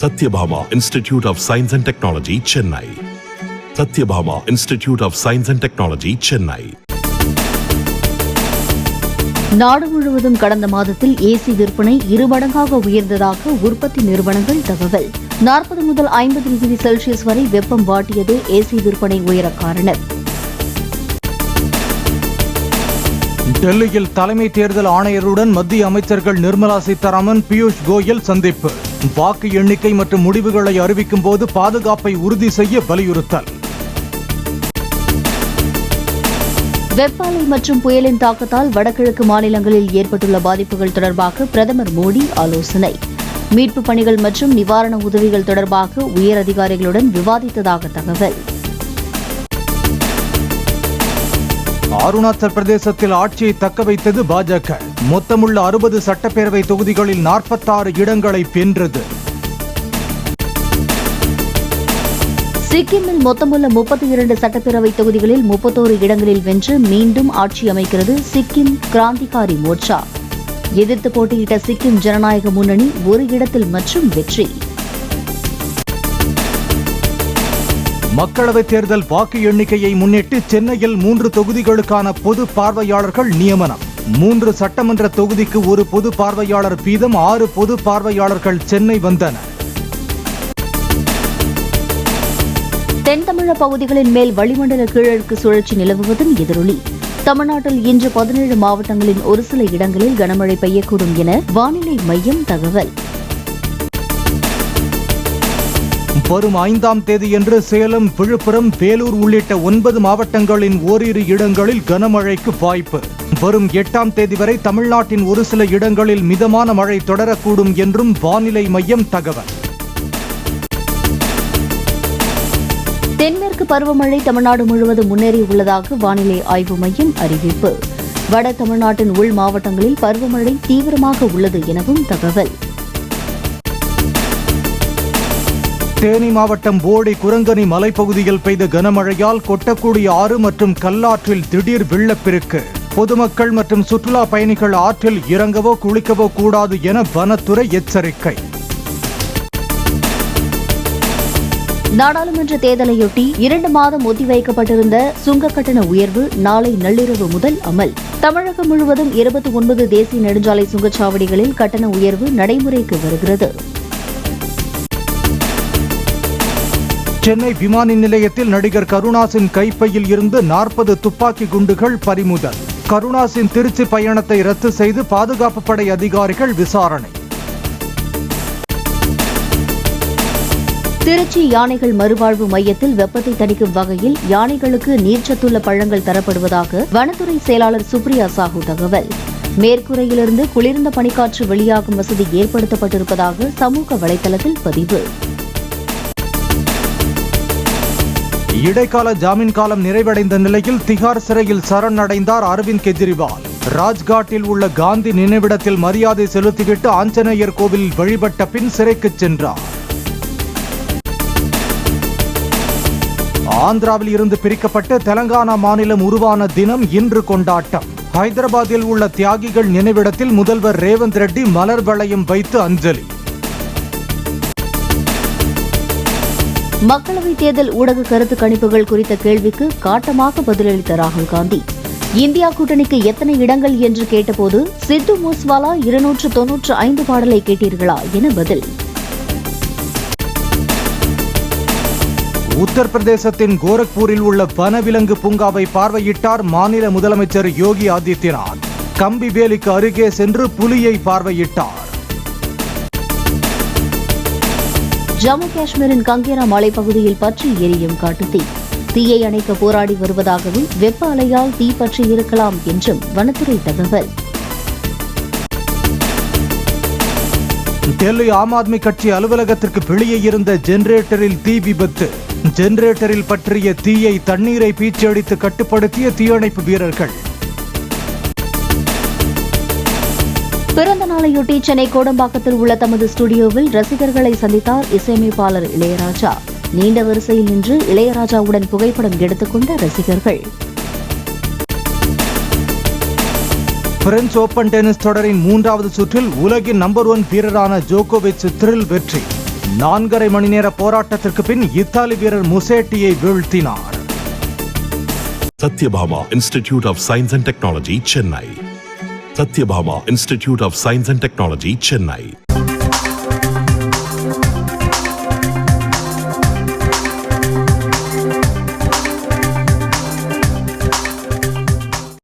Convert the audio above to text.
Satyabhama Institute of Science and Technology, Chennai. Satyabhama Institute of Science and Technology, Chennai. நாடு முழுவதும் கடந்த மாதத்தில் AC விற்பனை இருமடங்காக உயர்ந்ததாக உற்பத்தி நிறுவனங்கள் தகவல். 40 முதல் 50 டிகிரி செல்சியஸ் வரை வெப்பம் வாட்டியது ஏசி விற்பனை உயர காரணம். டெல்லியில் தலைமை தேர்தல் ஆணையருடன் மத்திய அமைச்சர்கள் நிர்மலா சீதாராமன், பியூஷ் கோயல் சந்திப்பு. வாக்கு எண்ணிக்கை மற்றும் முடிவுகளை அறிவிக்கும் போது பாதுகாப்பை உறுதி செய்ய வலியுறுத்தல். வெப்ப அலை மற்றும் புயலின் தாக்கத்தால் வடகிழக்கு மாநிலங்களில் ஏற்பட்டுள்ள பாதிப்புகள் தொடர்பாக பிரதமர் மோடி ஆலோசனை. மீட்புப் பணிகள் மற்றும் நிவாரண உதவிகள் தொடர்பாக உயர் அதிகாரிகளுடன் விவாதித்ததாக தகவல். அருணாச்சல் பிரதேசத்தில் ஆட்சியை தக்க வைத்தது பாஜக. மொத்தமுள்ள 60 சட்டப்பேரவை தொகுதிகளில் 46 இடங்களை வென்றது. சிக்கிமில் மொத்தமுள்ள 32 சட்டப்பேரவை தொகுதிகளில் 31 இடங்களில் வென்று மீண்டும் ஆட்சி அமைக்கிறது சிக்கிம் கிராந்திகாரி மோர்ச்சா. எதிர்த்து போட்டியிட்ட சிக்கிம் ஜனநாயக முன்னணி ஒரு இடத்தில் மற்றும் வெற்றி. மக்களவைத் தேர்தல் வாக்கு எண்ணிக்கையை முன்னிட்டு சென்னையில் 3 தொகுதிகளுக்கான பொது பார்வையாளர்கள் நியமனம். 3 சட்டமன்ற தொகுதிக்கு ஒரு பொது பார்வையாளர் வீதம் 6 பொது பார்வையாளர்கள் சென்னை வந்தனர். தென் தமிழக பகுதிகளின் மேல் வளிமண்டல கீழடுக்கு சுழற்சி நிலவுவதன் எதிரொலி. தமிழ்நாட்டில் இன்று 17 மாவட்டங்களின் ஒரு சில இடங்களில் கனமழை பெய்யக்கூடும் என வானிலை மையம் தகவல். வரும் 5ஆம் தேதியன்று சேலம், விழுப்புரம், வேலூர் உள்ளிட்ட 9 மாவட்டங்களின் ஓரிரு இடங்களில் கனமழைக்கு வாய்ப்பு. வரும் 8ஆம் தேதி வரை தமிழ்நாட்டின் ஒரு சில இடங்களில் மிதமான மழை தொடரக்கூடும் என்றும் வானிலை மையம் தகவல். தென்மேற்கு பருவமழை தமிழ்நாடு முழுவதும் முன்னேறியுள்ளதாக வானிலை ஆய்வு மையம் அறிவிப்பு. வட தமிழ்நாட்டின் உள் மாவட்டங்களில் பருவமழை தீவிரமாக உள்ளது எனவும் தகவல். தேனி மாவட்டம் போடி குரங்கணி மலைப்பகுதியில் பெய்த கனமழையால் கொட்டக்குடி ஆறு மற்றும் கல்லாற்றில் திடீர் வெள்ளப்பெருக்கு. பொதுமக்கள் மற்றும் சுற்றுலா பயணிகள் ஆற்றில் இறங்கவோ குளிக்கவோ கூடாது என வனத்துறை எச்சரிக்கை. நாடாளுமன்ற தேர்தலையொட்டி 2 மாதம் ஒத்திவைக்கப்பட்டிருந்த சுங்க கட்டண உயர்வு நாளை நள்ளிரவு முதல் அமல். தமிழகம் முழுவதும் 29 தேசிய நெடுஞ்சாலை சுங்கச்சாவடிகளில் கட்டண உயர்வு நடைமுறைக்கு வருகிறது. சென்னை விமான நிலையத்தில் நடிகர் கருணாஸின் கைப்பையில் இருந்து 40 துப்பாக்கி குண்டுகள் பறிமுதல். கருணாஸின் திருச்சி பயணத்தை ரத்து செய்து பாதுகாப்பு படை அதிகாரிகள் விசாரணை. திருச்சி யானைகள் மறுவாழ்வு மையத்தில் வெப்பத்தை தணிக்கும் வகையில் யானைகளுக்கு நீர்ச்சத்துள்ள பழங்கள் தரப்படுவதாக வனத்துறை செயலாளர் சுப்ரியா சாஹூ தகவல். மேற்கூரையிலிருந்து குளிர்ந்த பனிக்காற்று வெளியாகும் வசதி ஏற்படுத்தப்பட்டிருப்பதாக சமூக வலைதளத்தில் பதிவு. இடைக்கால ஜாமீன் காலம் நிறைவடைந்த நிலையில் திகார் சிறையில் சரணடைந்தார் அரவிந்த் கெஜ்ரிவால். ராஜ்காட்டில் உள்ள காந்தி நினைவிடத்தில் மரியாதை செலுத்திவிட்டு ஆஞ்சநேயர் கோவிலில் வழிபட்ட பின் சிறைக்கு சென்றார். ஆந்திராவில் இருந்து பிரிக்கப்பட்ட தெலங்கானா மாநிலம் உருவான தினம் இன்று கொண்டாட்டம். ஹைதராபாத்தில் உள்ள தியாகிகள் நினைவிடத்தில் முதல்வர் ரேவந்த் ரெட்டி மலர் வளையம் வைத்து அஞ்சலி. மக்களவைத் தேர்தல் ஊடக கருத்து கணிப்புகள் குறித்த கேள்விக்கு காட்டமாக பதிலளித்த ராகுல் காந்தி, இந்தியா கூட்டணிக்கு எத்தனை இடங்கள் என்று கேட்டபோது சித்து மூஸ்வாலா 295 பாடலை கேட்டீர்களா என பதில். உத்தரப்பிரதேசத்தின் கோரக்பூரில் உள்ள வனவிலங்கு பூங்காவை பார்வையிட்டார் மாநில முதலமைச்சர் யோகி ஆதித்யநாத். கம்பி வேலிக்கு அருகே சென்று புலியை பார்வையிட்டார். ஜம்மு காஷ்மீரின் கங்கேரா மலைப்பகுதியில் பற்றி எரியும் காட்டுத்தீ. தீயை அணைக்க போராடி வருவதாகவும் வெப்ப அலையால் தீ பற்றி இருக்கலாம் என்றும் வனத்துறை தகவல். டெல்லி ஆம் ஆத்மி கட்சி அலுவலகத்திற்கு வெளியே இருந்த ஜெனரேட்டரில் தீ விபத்து. ஜெனரேட்டரில் பற்றிய தீயை தண்ணீரை பீச்சடித்து கட்டுப்படுத்திய தீயணைப்பு வீரர்கள். பிறந்த நாளையொட்டி சென்னை கோடம்பாக்கத்தில் உள்ள தமது ஸ்டுடியோவில் ரசிகர்களை சந்தித்தார் இசையமைப்பாளர் இளையராஜா. நீண்ட வரிசையில் நின்று இளையராஜாவுடன் புகைப்படம் எடுத்துக்கொண்ட ரசிகர்கள். பிரெஞ்சு ஓபன் டென்னிஸ் தொடரின் 3வது சுற்றில் உலகின் நம்பர் 1 வீரரான ஜோகோவிச் த்ரில் வெற்றி. 4.5 மணி நேர போராட்டத்திற்கு பின் இத்தாலி வீரர் முசேட்டியை வீழ்த்தினார். Satyabhama Institute of Science and Technology, Chennai. Satyabhama Institute of Science and Technology, Chennai.